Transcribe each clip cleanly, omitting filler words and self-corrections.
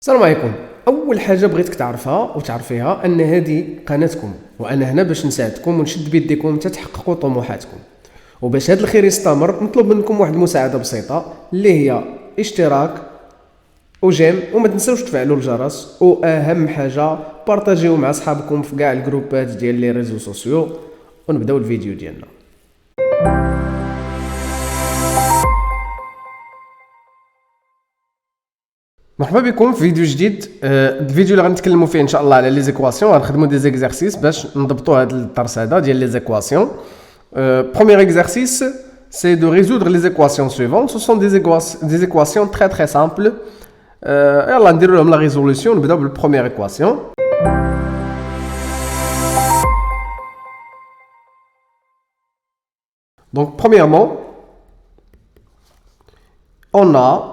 السلام عليكم. اول حاجه بغيتك تعرفها وتعرفيها ان هذه قناتكم، وانا هنا باش نساعدكم ونشد بيديكم حتى تحققوا طموحاتكم. وباش هذا الخير يستمر نطلب منكم واحد المساعده بسيطه اللي هي اشتراك وجيم، وما تنساوش تفعلوا الجرس، واهم حاجه بارطاجيو مع اصحابكم في كاع الجروبات ديال لي ريزو سوسيو. ونبداو الفيديو ديالنا. مرحبا بكم في فيديو جديد. الفيديو اللي غنتكلموا فيه ان شاء الله على لي زيكواسيون، غنخدموا دي زيكزارسيس باش نضبطوا هذا الدرس هذا ديال لي زيكواسيون. Premier exercice, c'est de résoudre les équations suivantes. Ce sont des équations très simples. يلا نديروا لهم لا ريزولوسيون. نبداو بالبروميير équation. Donc premièrement, on a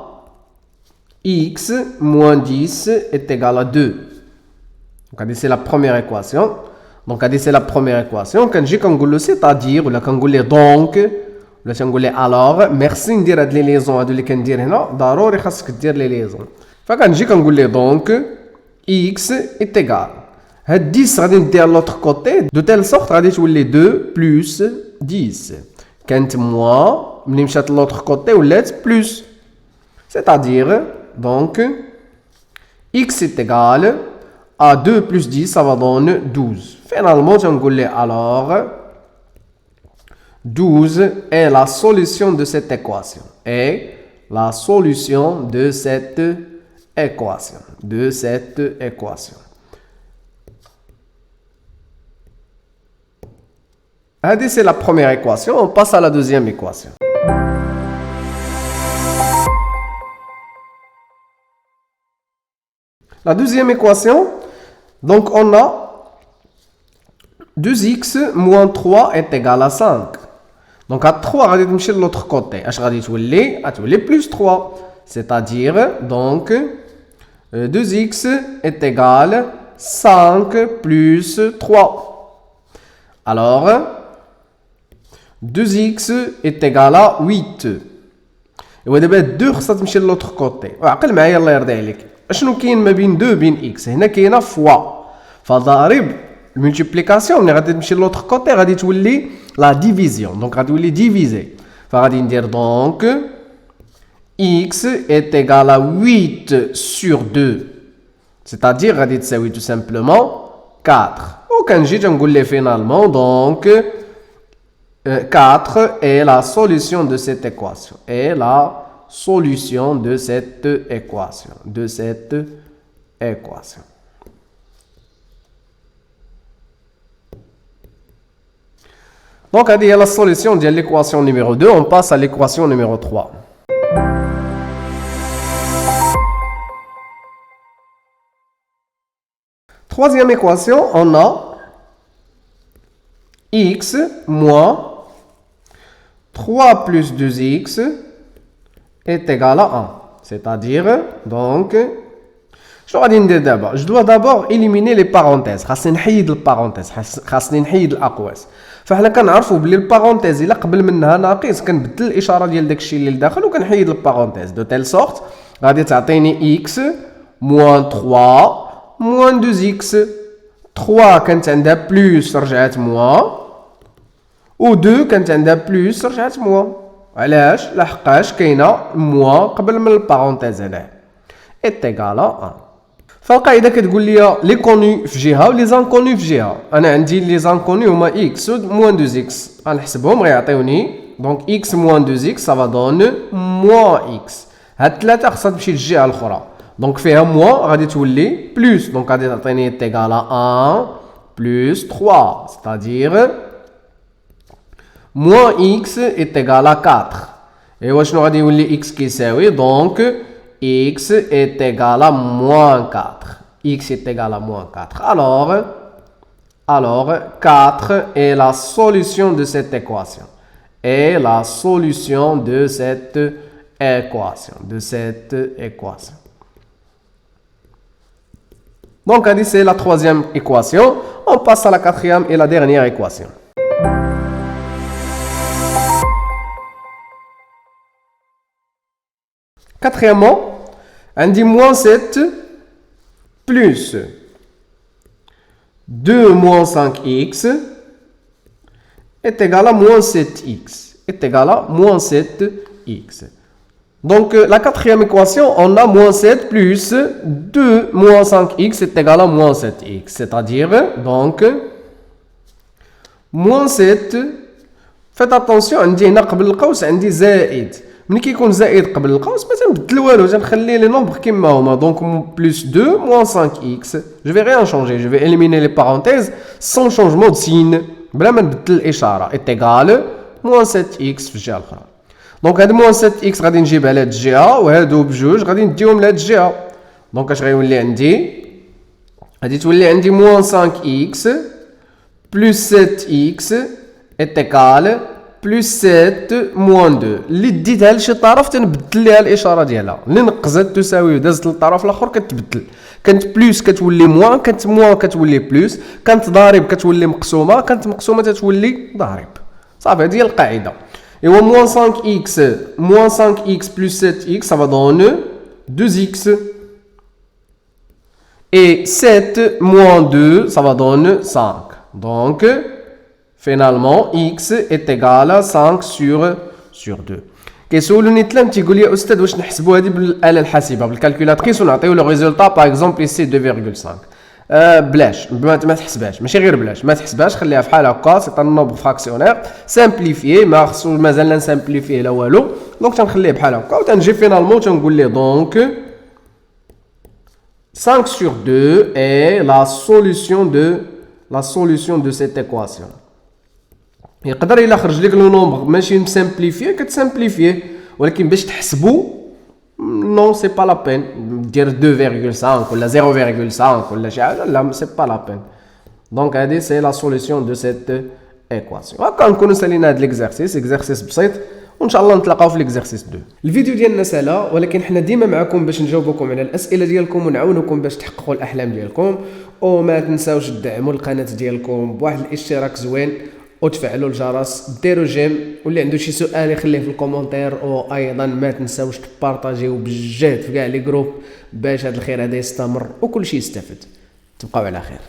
x moins 10 est égal à 2. Donc c'est la première équation. Donc c'est la première équation. Quand j'ai كنقول c'est-à-dire ولا كنقول ليه donc ولا كنقول ليه alors, merci ندير هاد لي ليزون هادو اللي كندير هنا، ضروري خاصك دير لي ليزون. فكنجي كنقول ليه donc x est égal. هاد 10 غادي ندير لوطر كوتي دو تيل سورت غادي تولي 2 بلس 10. كانت موان ملي مشات لوطر كوتي ولات بلس. C'est-à-dire donc x est égal à 2 plus 10, ça va donner 12. Finalement, alors 12 est la solution de cette équation. Et la solution de cette équation. Allez, c'est la première équation. On passe à la deuxième équation. La deuxième équation, donc on a 2x moins 3 est égal à 5. Donc à 3, غادي تمشي de l'autre côté. اش غادي تولي؟ غتولي plus 3. C'est-à-dire, donc, 2x est égal 5 plus 3. Alors, 2x est égal à 8. Et دابا 2 خصها تمشي de l'autre côté. وعقل معايا الله يرضي عليك. شنو كاين ما بين 2 بين اكس؟ هنا كاينه فوا، فضارب الملتيبليكاسيون ملي غادي تمشي لوطر كوتي غادي تولي لا ديفيزيون. دونك غادي تولي ديفيزي، فغادي ندير دونك x est égal à 8 sur 2. C'est-à-dire غادي تساوي tout simplement 4. وكنجي تنقول ليه فينالمون دونك 4 est la solution de cette équation. Et la solution de cette équation. Donc, il y a la solution de l'équation numéro 2. On passe à l'équation numéro 3. Troisième équation, on a x moins 3 plus 2x est égal à 1. C'est-à-dire, donc, je dois d'abord éliminer les parenthèses. خاصني نحيد البارونتيز، خاصني نحيد الأقواس. فحنا كنعرفوا بلي البارونتيز إلا قبل منها ناقص كنبدل الإشارة ديال داكشي اللي لداخل وكنحيد البارونتيز دو تيل سورت غادي تعطيني x moins 3 moins 2x. 3 كانت عندها بلس رجعت موان، و 2 كانت عندها بلس رجعت موان. علاش؟ لحقاش كاينه موان قبل من البارونتيز هنا. est égal à 1. فالقاعده كتقول لي لي كوني في جهه ولي زانكوني في جهه. انا عندي لي زانكوني هما x moins 2x، غنحسبهم غيعطيوني دونك x moins 2x ça va donner moins x. هاد الثلاثه خصها تمشي للجهه الاخرى، دونك فيها موان غادي تولي بلس، دونك غادي تعطيني est égal à 1 plus 3. C'est-à-dire moins x est égal à 4. Et شنو غادي يولي x كيساوي دونك x est égal à moins 4. x est égal à moins 4. Alors 4 est la solution de cette équation. Et la solution de cette équation. Donc c'est la troisième équation. On passe à la quatrième et la dernière équation. Quatrièmement, on dit moins 7 plus 2 moins 5x est égal à moins 7x. Est égal à moins 7x. Donc, la quatrième équation, on a moins 7 plus 2 moins 5x est égal à moins 7x. C'est-à-dire, donc, moins 7. Faites attention, عندي هنا قبل القوس عندي زائد. ملي كيكون زائد قبل القوس ما تنبدل والو, تنخلي لي نومبر كيما هما. Donc, plus 2 moins 5x. Je vais rien changer, je vais éliminer les parenthèses sans changement de signe. بلا ما نبدل الإشارة. est égal moins 7x في الجهة الأخرى. دونك هاد موان 7x غادي نجيبها لهاد الجهه وهادو بجوج غادي نديهم لهاد الجهه. دونك اش غيولي عندي؟ غادي تولي عندي موان 5x بلس 7x est égal بلس 7 موان 2. اللي ديتها لشي طرف تنبدل ليها الاشاره ديالها. اللي نقزت تساوي ودازت للطرف الاخر كتبدل. كانت بلس كتولي موان, كانت موان كتولي بلس, كانت ضارب كتولي مقسومه, كانت مقسومه تتولي ضارب. صافي هذه هي القاعده. Et au moins 5x plus 7x, ça va donner 2x. Et 7 moins 2, ça va donner 5. Donc, finalement, x est égal à 5 sur 2. كيسولوني تلام تيقول لي استاذ واش نحسبوا هذه بالاله الحاسبه بالكالكولاتريس ونعطيو لو ريزولطا باغ اكزومبل سي 2.5. بلاش ما تحسبهاش, ماشي غير بلاش ما تحسبهاش, خليها بحال هكا. سي ان نومبر فراكسيونير سامبليفيي, ما خصو مازال لا نسامبليفيه لا والو. دونك تنخليه بحال هكا وتنجي فينالمون تنقول ليه دونك 5 sur 2 est la solution de cette équation. يقدر الا خرج لك لو نومبر ماشي مسامبليفيه كتسامبليفيه, ولكن باش تحسبوا non c'est pas la peine dire 2.5 ولا 0.5 ولا شي حاجه, لا c'est pas la peine. donc هذه c'est la solution de cette équation. هكا نكونوا سالينا هذا ليكزارسيس بسيط, وان شاء الله نتلاقاو في ليكزارسيس 2. الفيديو ديالنا سالا, ولكن حنا ديما معكم باش نجاوبكم على الاسئله ديالكم ونعاونكم باش تحققوا الاحلام ديالكم. وما تنساوش تدعموا القناه ديالكم بواحد الاشتراك زوين وتفعلوا الجرس, ديروا جيم, واللي عنده شي سؤال يخليه في الكومونتير. وايضا ما تنساوش تبارطاجيو بالجهد في كاع لي جروب باش هذا الخير هذا يستمر وكل شيء يستافد. تبقاو على خير.